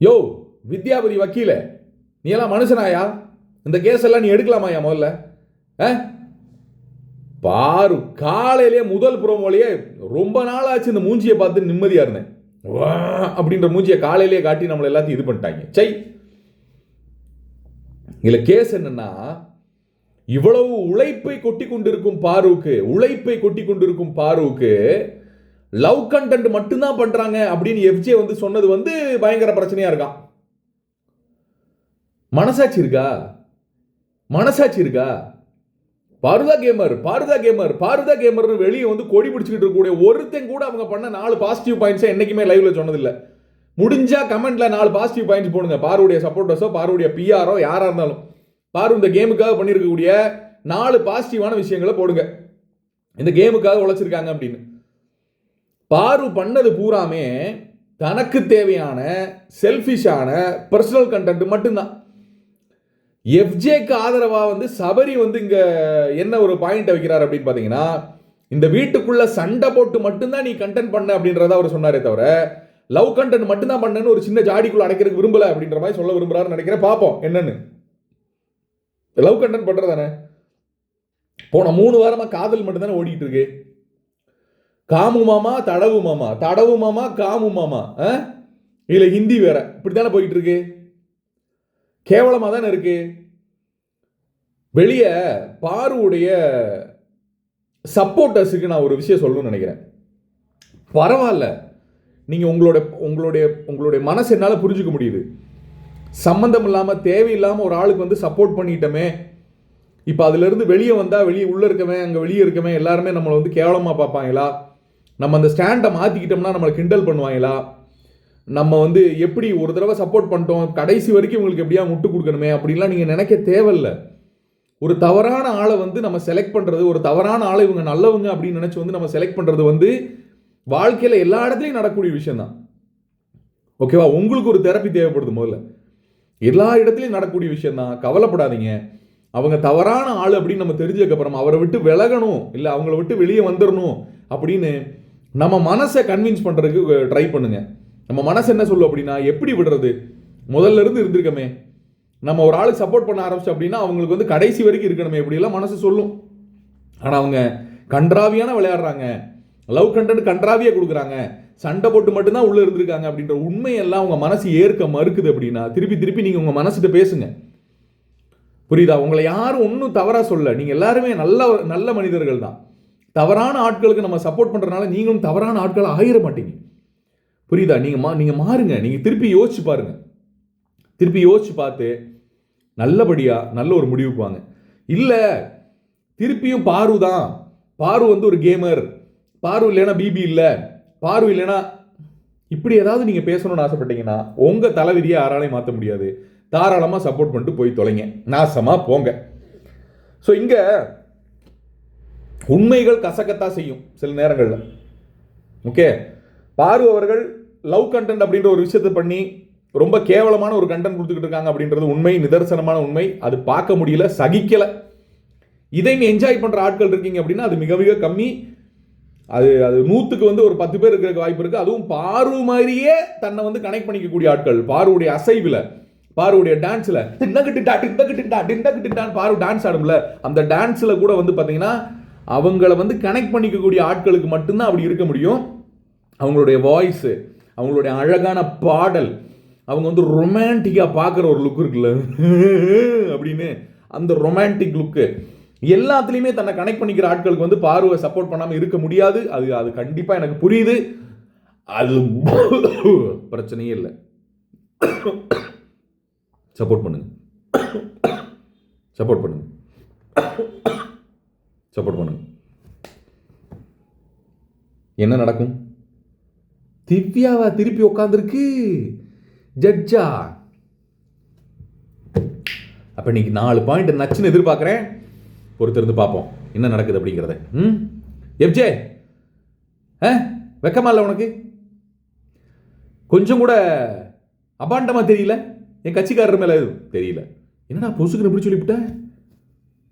யோ வித்யாபதி வக்கீல, நீ எல்லாம் மனுஷனாயா? இந்த கேஸ் எல்லாம் நீ எடுக்கலாமாயா முதல்ல? பாரு, காலையிலேயே முதல் ப்ரோமோலையே ரொம்ப நாள் ஆச்சு இந்த மூஞ்சியை பார்த்து நிம்மதியா இருந்தேன். அப்படின்ற மூஞ்சியை காலையிலேயே காட்டி நம்மளை எல்லாத்தையும் இது பண்ணிட்டாங்க. சை, இதுல கேஸ் என்னன்னா, இவ்வளவு உழைப்பை கொட்டி கொண்டிருக்கும் பாருவுக்கு லவ் கண்டென்ட் மட்டும்தான் பண்றாங்க அப்படின்னு எஃப்ஜே வந்து சொன்னது வந்து பயங்கர பிரச்சனையா இருக்கான். மனசாட்சி இருக்கா? பாருதா கேமர் வெளியே வந்து கொடி பிடிச்சிக்கிட்டு இருக்கக்கூடிய ஒருத்தன் கூட அவங்க பண்ண 4 பாசிட்டிவ் பாயிண்ட்ஸ் என்னைக்குமே லைவ்ல சொன்னதில்லை. முடிஞ்சா கமெண்ட்ல 4 பாசிட்டிவ் பாயிண்ட்ஸ் போடுங்க. பாருடைய சப்போர்ட்டர்ஸோ பாருடைய பிஆரோ யாரா இருந்தாலும் பாரு இந்த கேமுக்காக பண்ணியிருக்கக்கூடிய 4 பாசிட்டிவான விஷயங்களை போடுங்க. இந்த கேமுக்காக உழைச்சிருக்காங்க அப்படின்னு. பாரு பண்ணது பூராமே தனக்கு தேவையான செல்ஃபிஷான பர்சனல் கண்டென்ட் மட்டும்தான். எஃப்ஜேக்கு ஆதரவா வந்து சபரி வந்து இங்க என்ன ஒரு பாயிண்ட் வைக்கிறார் அப்படின்னு பாத்தீங்கன்னா, இந்த வீட்டுக்குள்ள சண்டை போட்டு மட்டும்தான் நீ கண்டென்ட் பண்ண அப்படின்றத அவர் சொன்னாரே தவிர, லவ் கண்டென்ட் மட்டும்தான் பண்ணன்னு ஒரு சின்ன ஜாடிக்குள்ள அடைக்கிறதுக்கு விரும்பல அப்படின்ற மாதிரி சொல்ல விரும்புறாரு நினைக்கிறேன். பார்ப்போம் என்னன்னு. லவ் கண்டென்ட் பண்றதானே போன 3 வாரமா காதல் மட்டும் தானே ஓடிட்டு இருக்கு. காமு மாமா தடவு மாமா காமு மாமா, இல்ல ஹிந்தி வேற, இப்படித்தானே போயிட்டு இருக்கு. கேவலமா தானே இருக்கு. வெளியே பாருடைய சப்போர்ட்டர்ஸுக்கு நான் ஒரு விஷயம் சொல்லணும்னு நினைக்கிறேன். பரவாயில்ல, நீங்க உங்களுடைய மனசு என்னால புரிஞ்சுக்க முடியுது. சம்பந்தம் இல்லாம தேவையில்லாம ஒரு ஆளுக்கு வந்து சப்போர்ட் பண்ணிட்டோமே, இப்ப அதுல இருந்து வெளியே வந்தா உள்ள இருக்கவன் அங்க வெளியே இருக்கவன் எல்லாருமே நம்மளை வந்து கேவலமா பார்ப்பாங்களா? நம்ம அந்த ஸ்டாண்டை மாத்திக்கிட்டோம்னா நம்மளை கிண்டல் பண்ணுவாங்களா? நம்ம வந்து எப்படி ஒரு தடவை சப்போர்ட் பண்ணிட்டோம் கடைசி வரைக்கும் உங்களுக்கு எப்படியா முட்டு கொடுக்கணுமே அப்படின்லாம் நீங்க நினைக்க தேவையில்லை. ஒரு தவறான ஆளை வந்து நம்ம செலக்ட் பண்றது, ஒரு தவறான ஆளை இவங்க நல்லவங்க அப்படின்னு நினைச்சு வந்து நம்ம செலக்ட் பண்றது வந்து வாழ்க்கையில எல்லா இடத்துலையும் நடக்கக்கூடிய விஷயம் தான். ஓகேவா? உங்களுக்கு ஒரு தெரப்பி தேவைப்படுது. முதல்ல எல்லா இடத்துலையும் நடக்கக்கூடிய விஷயம் தான். கவலைப்படாதீங்க. அவங்க தவறான ஆள் அப்படின்னு நம்ம தெரிஞ்சதுக்கு அப்புறம் அவரை விட்டு விலகணும், இல்லை அவங்கள விட்டு வெளியே வந்துடணும் அப்படின்னு நம்ம மனசை கன்வின்ஸ் பண்றதுக்கு ட்ரை பண்ணுங்க. நம்ம மனசு என்ன சொல்லும் அப்படின்னா, எப்படி விடுறது, முதல்ல இருந்து இருந்திருக்கமே, நம்ம ஒரு ஆளுக்கு சப்போர்ட் பண்ண ஆரம்பிச்சோம் அப்படின்னா அவங்களுக்கு வந்து கடைசி வரைக்கும் இருக்கணுமே இப்படியெல்லாம் மனசு சொல்லும். ஆனால் அவங்க கன்றாவியான விளையாடுறாங்க, லவ் கண்டென்ட் கன்றாவியாக கொடுக்குறாங்க, சண்டை போட்டு மட்டும்தான் உள்ள இருந்திருக்காங்க அப்படின்ற உண்மையெல்லாம் உங்க மனசு ஏற்க மறுக்குது அப்படின்னா திருப்பி நீங்க உங்க மனசுட்டு பேசுங்க. புரியுதா? உங்களை யாரும் ஒன்றும் தவறா சொல்ல, நீங்க எல்லாருமே நல்ல மனிதர்கள் தான். தவறான ஆட்களுக்கு நம்ம சப்போர்ட் பண்றதுனால நீங்களும் தவறான ஆட்கள் ஆகிட மாட்டீங்க. புரியுதா? நீங்க மாறுங்க. நீங்க திருப்பி யோசிச்சு பாருங்க. திருப்பி யோசிச்சு பார்த்து நல்லபடியா நல்ல ஒரு முடிவுக்கு வாங்க. இல்ல திருப்பியும் பாரு வந்து ஒரு கேமர், பாரு இல்லைன்னா பிபி இல்ல, பாரு இல்லைன்னா இப்படி ஏதாவது நீங்க பேசணும்னு ஆசைப்பட்டீங்கன்னா உங்க தலைவிதியை யாராலையும் மாற்ற முடியாது. தாராளமா சப்போர்ட் பண்ணிட்டு போய் தொலைங்க, நாசமா போங்க. ஸோ இங்க உண்மைகள் கசக்கத்தா செய்யும் சில நேரங்களில். ஓகே, பாரு அவர்கள் லவ் கண்டென்ட் அப்படின்ற ஒரு விஷயத்தை பண்ணி ரொம்ப கேவலமான ஒரு கண்டென்ட் கொடுத்துக்கிட்டு இருக்காங்க அப்படின்றது உண்மை, நிதர்சனமான உண்மை. அது பார்க்க முடியல, சகிக்கல. இதை என்ஜாய் பண்ற ஆட்கள் இருக்கீங்க அப்படின்னா அது மிக மிக கம்மி. அது 100க்கு வந்து ஒரு 10 பேர் இருக்கிற வாய்ப்பு இருக்கு. அதுவும் பாரு மாதிரியே தன்னை வந்து கனெக்ட் பண்ணிக்கக்கூடிய ஆட்கள். பாருடைய அசைவுல, பாருடைய டான்ஸ்ல பாரு டான்ஸ் ஆடும்ல, அந்த டான்ஸ்ல கூட வந்து பாத்தீங்கன்னா அவங்கள வந்து கனெக்ட் பண்ணிக்கக்கூடிய ஆட்களுக்கு மட்டும்தான் அப்படி இருக்க முடியும். அவங்களுடைய வாய்ஸ், அவங்களுடைய அழகான பாடல், அவங்க வந்து ரொமான்டிக்கா பார்க்குற ஒரு லுக் இருக்குல்ல அப்படின்னு, அந்த ரொமான்டிக் லுக்கு எல்லாத்துலேயுமே தன்னை கனெக்ட் பண்ணிக்கிற ஆட்களுக்கு வந்து பார்வை சப்போர்ட் பண்ணாமல் இருக்க முடியாது. அது கண்டிப்பாக எனக்கு புரியுது. அது பிரச்சனையே இல்லை. சப்போர்ட் பண்ணுங்க, சப்போர்ட் பண்ணுங்க, சப்போர்ட் பண்ணுங்க. என்ன நடக்கும்? திவ்யாவா திருப்பி உட்காந்துருக்கு ஜட்ஜா. அப்ப இன்னைக்கு 4 பாயிண்ட் நச்சுன்னு எதிர்பார்க்கிறேன். பொறுத்திருந்து பார்ப்போம் என்ன நடக்குது அப்படிங்கிறத. எஃப்ஜே, வெக்கமா இல்லை உனக்கு? கொஞ்சம் கூட அபாண்டமா தெரியல? என் கட்சிக்காரர் மேல தெரியல. என்னடா பொசுக்குன்னு எப்படி சொல்லிவிட்ட?